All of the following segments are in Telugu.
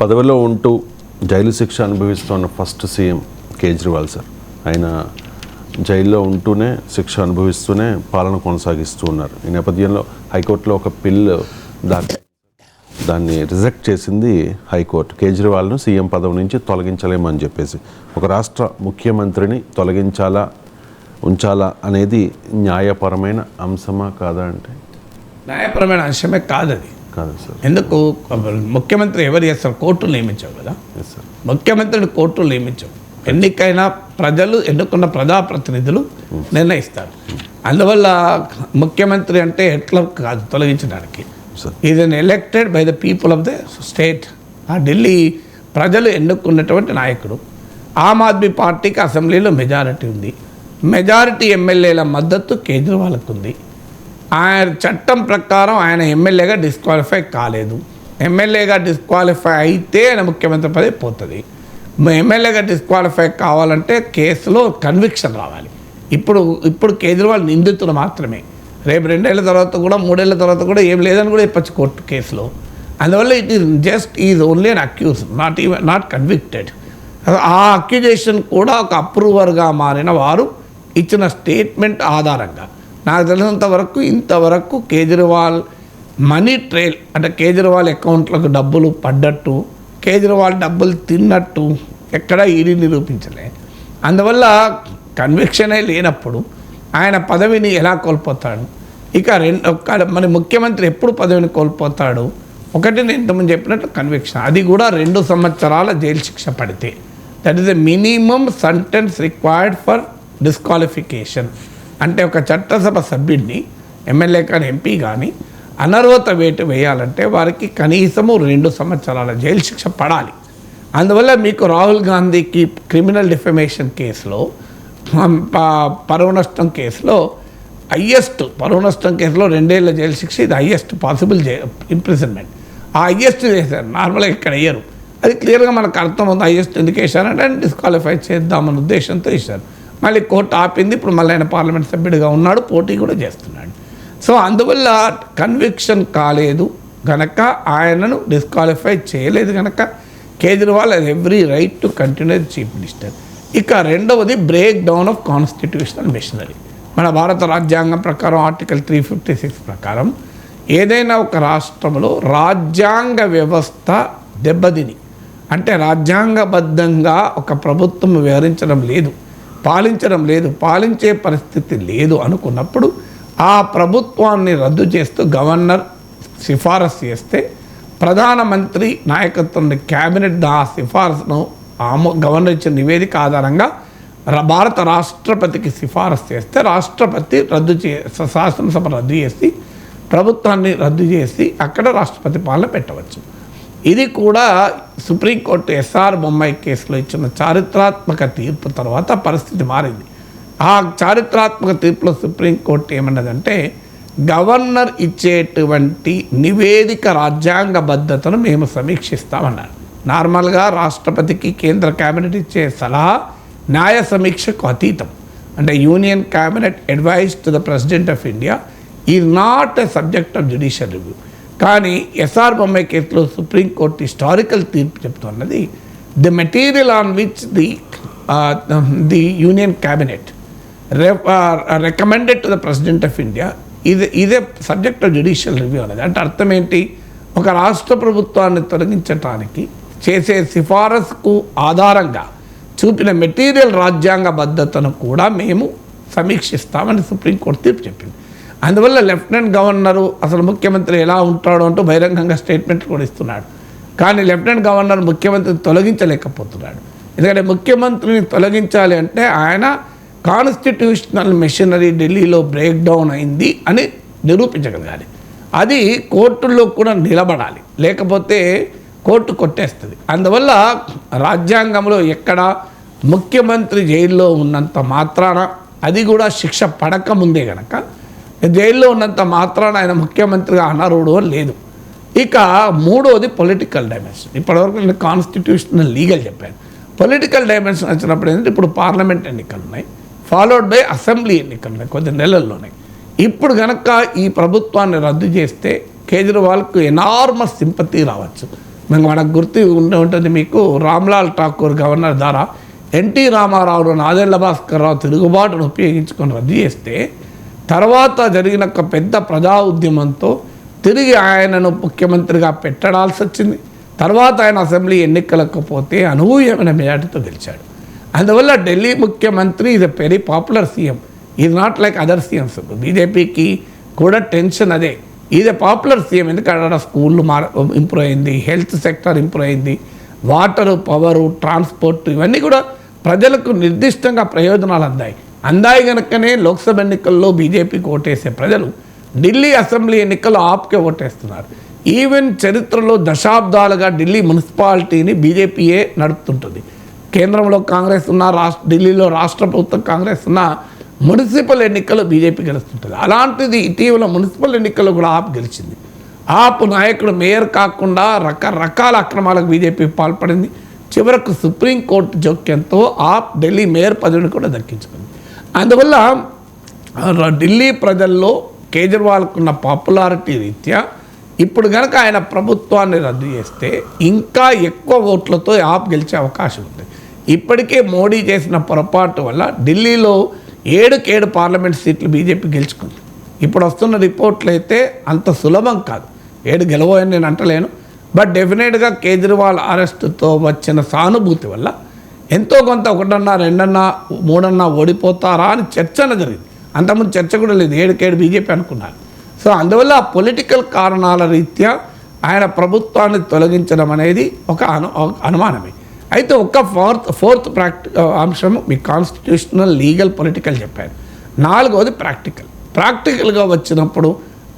పదవిలో ఉంటూ జైలు శిక్ష అనుభవిస్తున్న ఫస్ట్ సీఎం కేజ్రీవాల్ సార్. ఆయన జైల్లో ఉంటూనే శిక్ష అనుభవిస్తూనే పాలన కొనసాగిస్తూ ఉన్నారు. ఈ నేపథ్యంలో హైకోర్టులో ఒక పిల్ దాన్ని రిజెక్ట్ చేసింది హైకోర్టు. కేజ్రీవాల్ను సీఎం పదవి నుంచి తొలగించలేమని చెప్పేసి, ఒక రాష్ట్ర ముఖ్యమంత్రిని తొలగించాలా ఉంచాలా అనేది న్యాయపరమైన అంశమా కాదా అంటే? న్యాయపరమైన అంశమే కాదది. కాదు సార్. ఎందుకు? ముఖ్యమంత్రి ఎవరు చేస్తారు? కోర్టులు నియమించవు కదా. ముఖ్యమంత్రిని కోర్టులు నియమించవు. ఎన్నికైనా ప్రజలు ఎన్నుకున్న ప్రజాప్రతినిధులు నిర్ణయిస్తారు. అందువల్ల ముఖ్యమంత్రి అంటే ఎట్లా కాదు తొలగించడానికి. Is an elected by the people of the state. ఆ ఢిల్లీ ప్రజలు ఎన్నుకున్నటువంటి నాయకుడు. ఆమ్ ఆద్మీ పార్టీకి అసెంబ్లీలో మెజారిటీ ఉంది. మెజారిటీ ఎమ్మెల్యేల మద్దతు కేజ్రీవాల్కు ఉంది. ఆయన చట్టం ప్రకారం ఆయన ఎమ్మెల్యేగా డిస్క్వాలిఫై కాలేదు. ఎమ్మెల్యేగా డిస్క్వాలిఫై అయితే ఆయన ముఖ్యమంత్రి పదవి పోతుంది. ఎమ్మెల్యేగా డిస్క్వాలిఫై కావాలంటే కేసులో కన్విక్షన్ రావాలి. ఇప్పుడు కేజ్రీవాల్ నిందితుడు మాత్రమే. రేపు 2 ఏళ్ల తర్వాత కూడా 3 ఏళ్ల తర్వాత కూడా ఏం లేదని కూడా చెప్పచ్చు కోర్టు కేసులో. అందువల్ల it is just is only an accused, not convicted. ఆ అక్యూజేషన్ కూడా ఒక అప్రూవర్గా మారిన వారు ఇచ్చిన స్టేట్మెంట్ ఆధారంగా నాకు తెలిసినంత వరకు ఇంతవరకు కేజ్రీవాల్ మనీ ట్రైల్ అంటే కేజ్రీవాల్ అకౌంట్లకు డబ్బులు పడ్డట్టు, కేజ్రీవాల్ డబ్బులు తిన్నట్టు ఎక్కడా ఈడీ నిరూపించలే. అందువల్ల కన్విక్షనే లేనప్పుడు ఆయన పదవిని ఎలా కోల్పోతాడు? ఇక మన ముఖ్యమంత్రి ఎప్పుడు పదవిని కోల్పోతాడు? ఒకటి నేను ఇంతకుముందు చెప్పినట్టు కన్విక్షన్, అది కూడా 2 సంవత్సరాల జైలు శిక్ష పడితే. That is the minimum sentence required for disqualification. అంటే ఒక చట్టసభ సభ్యుడిని, ఎమ్మెల్యే కానీ ఎంపీ కానీ అనర్హత వేటు వేయాలంటే వారికి కనీసము 2 సంవత్సరాల జైలు శిక్ష పడాలి. అందువల్ల మీకు రాహుల్ గాంధీకి క్రిమినల్ డిఫమేషన్ కేసులో, పరువు నష్టం కేసులో పరువు నష్టం కేసులో 2 ఏళ్ల జైలు శిక్ష, ఇది హయ్యెస్ట్ పాసిబుల్ ఇంప్రిజన్మెంట్. ఆ హయ్యెస్ట్ చేశారు. నార్మల్గా ఇక్కడ వేయరు. అది క్లియర్గా మనకు అర్థమవుతుంది. హయ్యెస్ట్ ఎందుకు వేశారంటే ఆయన డిస్క్వాలిఫై చేద్దామన్న ఉద్దేశంతో ఇచ్చారు. మళ్ళీ కోర్టు ఆపింది. ఇప్పుడు మళ్ళీ ఆయన పార్లమెంట్ సభ్యుడిగా ఉన్నాడు, పోటీ కూడా చేస్తున్నాడు. సో అందువల్ల కన్విక్షన్ కాలేదు గనక, ఆయనను డిస్క్వాలిఫై చేయలేదు కనుక Kejriwal has every right to continue as chief minister. ఇక రెండవది break down of constitutional machinery. మన భారత రాజ్యాంగం ప్రకారం ఆర్టికల్ 356 ప్రకారం ఏదైనా ఒక రాష్ట్రంలో రాజ్యాంగ వ్యవస్థ దెబ్బతిని, అంటే రాజ్యాంగబద్ధంగా ఒక ప్రభుత్వం వ్యవహరించడం లేదు, పాలించడం లేదు, పాలించే పరిస్థితి లేదు అనుకున్నప్పుడు ఆ ప్రభుత్వాన్ని రద్దు చేస్తూ గవర్నర్ సిఫారసు చేస్తే ప్రధానమంత్రి నాయకత్వంలో క్యాబినెట్ ఆ సిఫారసును గవర్నర్ ఇచ్చిన నివేదిక ఆధారంగా భారత రాష్ట్రపతికి సిఫారసు చేస్తే రాష్ట్రపతి శాసనసభ రద్దు చేసి ప్రభుత్వాన్ని రద్దు చేసి అక్కడ రాష్ట్రపతి పాలన పెట్టవచ్చు. ఇది కూడా సుప్రీంకోర్టు ఎస్ఆర్ బొమ్మాయి కేసులో ఇచ్చిన చారిత్రాత్మక తీర్పు తర్వాత పరిస్థితి మారింది. ఆ చారిత్రాత్మక తీర్పులో సుప్రీంకోర్టు ఏమన్నదంటే, గవర్నర్ ఇచ్చేటువంటి నివేదిక రాజ్యాంగబద్ధతను మేము సమీక్షిస్తామన్నారు. నార్మల్గా రాష్ట్రపతికి కేంద్ర కేబినెట్ ఇచ్చే సలహా న్యాయ సమీక్షకు అతీతం. అంటే union cabinet advise to the president of India is not a subject of judicial review. కానీ ఎస్ఆర్ బొమ్మాయి కేసులో సుప్రీంకోర్టు హిస్టారికల్ తీర్పు చెప్తున్నది, the material on which the union cabinet recommended to the president of India ఇదే సబ్జెక్ట్ ఆఫ్ జ్యుడిషియల్ రివ్యూ అనేది. అంటే అర్థం ఏంటి? ఒక రాష్ట్ర ప్రభుత్వాన్ని తొలగించడానికి చేసే సిఫారసుకు ఆధారంగా చూపిన మెటీరియల్ రాజ్యాంగబద్ధతను కూడా మేము సమీక్షిస్తామని సుప్రీంకోర్టు తీర్పు చెప్పింది. అందువల్ల లెఫ్టినెంట్ గవర్నరు అసలు ముఖ్యమంత్రి ఎలా ఉంటాడు అంటూ బహిరంగంగా స్టేట్మెంట్ కూడా ఇస్తున్నాడు. కానీ లెఫ్టినెంట్ గవర్నర్ ముఖ్యమంత్రిని తొలగించలేకపోతున్నాడు. ఎందుకంటే ముఖ్యమంత్రిని తొలగించాలి అంటే ఆయన కాన్స్టిట్యూషనల్ మెషినరీ ఢిల్లీలో బ్రేక్ డౌన్ అయింది అని నిరూపించగలగాలి. అది కోర్టుల్లో కూడా నిలబడాలి, లేకపోతే కోర్టు కొట్టేస్తుంది. అందువల్ల రాజ్యాంగంలో ఎక్కడ ముఖ్యమంత్రి జైల్లో ఉన్నంత మాత్రాన, అది కూడా శిక్ష పడకముందే కనుక, జైల్లో ఉన్నంత మాత్రాన ఆయన ముఖ్యమంత్రిగా అనర్హుడు అని లేదు. ఇక మూడోది పొలిటికల్ డైమెన్షన్. ఇప్పటివరకు నేను కాన్స్టిట్యూషనల్ లీగల్ చెప్పాను. పొలిటికల్ డైమెన్షన్ వచ్చినప్పుడు ఏంటంటే, ఇప్పుడు పార్లమెంట్ ఎన్నికలు ఉన్నాయి, ఫాలోడ్ బై అసెంబ్లీ ఎన్నికలు ఉన్నాయి కొద్ది నెలల్లోనే. ఇప్పుడు కనుక ఈ ప్రభుత్వాన్ని రద్దు చేస్తే కేజ్రీవాల్కు ఎనార్మస్ సింపతి రావచ్చు. మనకు గుర్తు ఉండే ఉంటుంది మీకు, రామ్లాల్ ఠాకూర్ గవర్నర్ ద్వారా ఎన్టీ రామారావు నాదెళ్ల భాస్కర్ రావు తిరుగుబాటును ఉపయోగించుకొని రద్దు చేస్తే తర్వాత జరిగిన ఒక పెద్ద ప్రజా ఉద్యమంతో తిరిగి ఆయనను ముఖ్యమంత్రిగా పెట్టడాల్సి వచ్చింది. తర్వాత ఆయన అసెంబ్లీ ఎన్నికలకు పోతే అనూహ్యమైన మెజార్టీతో గెలిచాడు. అందువల్ల ఢిల్లీ ముఖ్యమంత్రి is a very popular CM, is not like other CMs. బీజేపీకి కూడా టెన్షన్ అదే, ఈజ్ ఎ పాపులర్ సీఎం. ఎందుకంటే స్కూళ్ళు ఇంప్రూవ్ అయింది, హెల్త్ సెక్టర్ ఇంప్రూవ్ అయింది, వాటరు, పవరు, ట్రాన్స్పోర్ట్ ఇవన్నీ కూడా ప్రజలకు నిర్దిష్టంగా ప్రయోజనాలు అందాయి కనుకనే లోక్సభ ఎన్నికల్లో బీజేపీకి ఓటేసే ప్రజలు ఢిల్లీ అసెంబ్లీ ఎన్నికల్లో ఆప్కే ఓటేస్తున్నారు. ఈవెన్ చరిత్రలో దశాబ్దాలుగా ఢిల్లీ మున్సిపాలిటీని బీజేపీయే నడుపుతుంటుంది. కేంద్రంలో కాంగ్రెస్ ఉన్న, ఢిల్లీలో రాష్ట్ర ప్రభుత్వం కాంగ్రెస్ ఉన్న, మున్సిపల్ ఎన్నికల్లో బీజేపీ గెలుస్తుంటుంది. అలాంటిది ఇటీవల మున్సిపల్ ఎన్నికల్లో కూడా ఆప్ గెలిచింది. ఆప్ నాయకుడు మేయర్ కాకుండా రకరకాల అక్రమాలకు బీజేపీ పాల్పడింది. చివరకు సుప్రీంకోర్టు జోక్యంతో ఆప్ ఢిల్లీ మేయర్ పదవిని కూడా దక్కించుకుంది. అందువల్ల ఢిల్లీ ప్రజల్లో కేజ్రీవాల్కున్న పాపులారిటీ రీత్యా ఇప్పుడు కనుక ఆయన ప్రభుత్వాన్ని రద్దు చేస్తే ఇంకా ఎక్కువ ఓట్లతో ఆప్ గెలిచే అవకాశం ఉంది. ఇప్పటికే మోడీ చేసిన పొరపాటు వల్ల ఢిల్లీలో 7 పార్లమెంట్ సీట్లు బీజేపీ గెలుచుకుంది. ఇప్పుడు వస్తున్న రిపోర్ట్లు అయితే అంత సులభం కాదు, 7 గెలవని నేను అంటలేను. బట్ డెఫినెట్గా కేజ్రీవాల్ అరెస్టుతో వచ్చిన సానుభూతి వల్ల ఎంతో కొంత 1, 2, 3 ఓడిపోతారా అని చర్చ జరిగింది. అంతకుముందు చర్చ కూడా లేదు, 7 బీజేపీ అనుకున్నారు. సో అందువల్ల పొలిటికల్ కారణాల రీత్యా ఆయన ప్రభుత్వాన్ని తొలగించడం అనేది ఒక అనుమానమే. అయితే ఒక ఫోర్త్ అంశం మీ కాన్స్టిట్యూషనల్, లీగల్, పొలిటికల్ చెప్పారు. 4వది ప్రాక్టికల్గా వచ్చినప్పుడు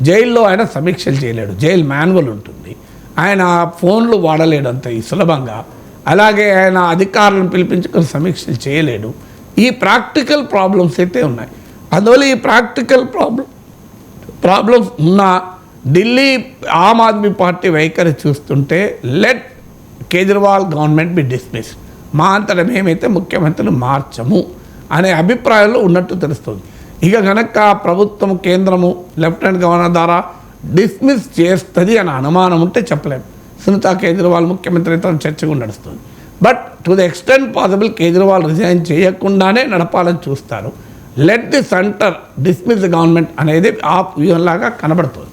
జైల్లో ఆయన సమీక్షలు చేయలేడు, జైలు మాన్యువల్ ఉంటుంది, ఆయన ఫోన్లు వాడలేడు అంత సులభంగా, అలాగే ఆయన అధికారులను పిలిపించుకొని సమీక్షలు చేయలేడు. ఈ ప్రాక్టికల్ ప్రాబ్లమ్స్ అయితే ఉన్నాయి. అందువల్ల ఈ ప్రాక్టికల్ ప్రాబ్లమ్స్ ఉన్న ఢిల్లీ ఆమ్ ఆద్మీ పార్టీ వైఖరి చూస్తుంటే let Kejriwal government be dismiss, మా అంతటా మేమైతే ముఖ్యమంత్రిని మార్చము అనే అభిప్రాయంలో ఉన్నట్టు తెలుస్తుంది. ఇక కనుక ప్రభుత్వం, కేంద్రము లెఫ్టినెంట్ గవర్నర్ ద్వారా డిస్మిస్ చేస్తుంది అనే అనుమానం ఉంటే చెప్పలేము. సునీతా కేజ్రీవాల్ ముఖ్యమంత్రి అయితే చర్చ కూడా నడుస్తుంది. But to the extent possible Kejriwal resign చేయకుండానే నడపాలని చూస్తారు. Let the centre dismiss the government అనేది ఆ వ్యూహంలాగా కనబడుతుంది.